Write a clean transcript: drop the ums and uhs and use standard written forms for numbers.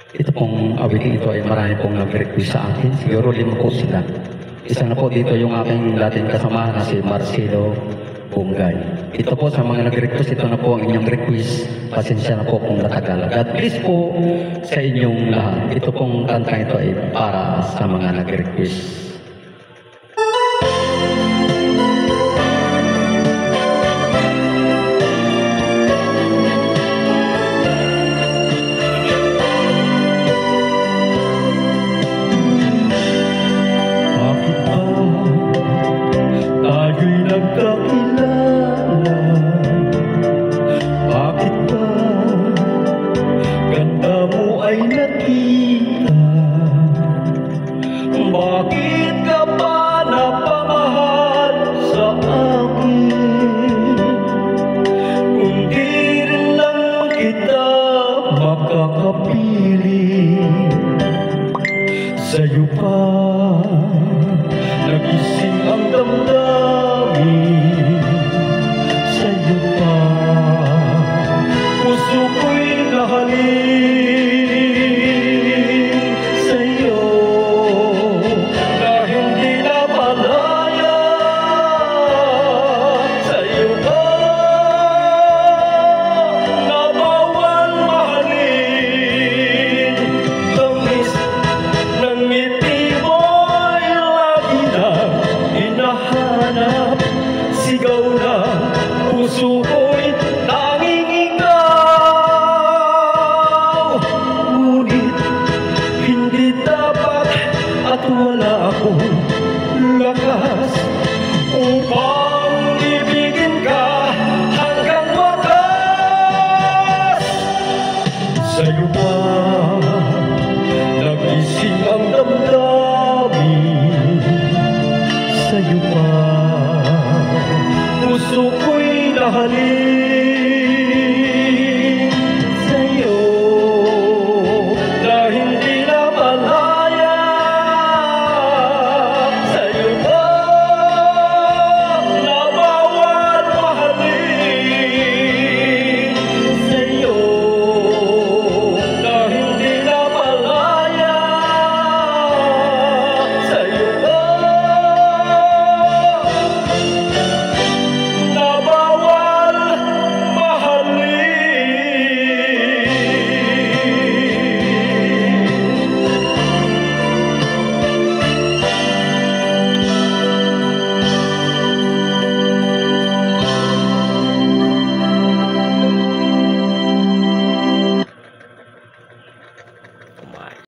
Ito pong awiting ito ay marami pong nag-request sa akin. Siguro 5 po sila. Isa na po dito yung aking dating kasama na si Marcelo Bungay. Ito po sa mga nag-request, ito na po ang inyong request. Pasensya na po kung natagal. God bless po sa inyong lahat. Ito pong kanta ito ay para sa mga nag-request. Tayo'y nagkakilala. Bakit ba ganda mo ay nakita? Bakit ka ba napamahal sa akin? Kung di rin lang kita makakapili, sa'yo pa nagising ang damdamin. Sa'yo pa puso ko'y nahalin. Sa'yo na hindi na malaya. Sa'yo pa na bawal mahalin. Tamis ng ngiti mo'y lagi na hinahanap. Sigaw na puso ko'y tanging ikaw. Ngunit hindi dapat at wala akong lakas upang ibigin ka hanggang wakas. Sa'yo ba nagising ang damdamin? Sa'yo pa puso ko'y nahalin. Sa'yo na hindi na malaya. Sa'yo pa na bawal mahalin. Sa'yo na hindi na malaya. Sa'yo pa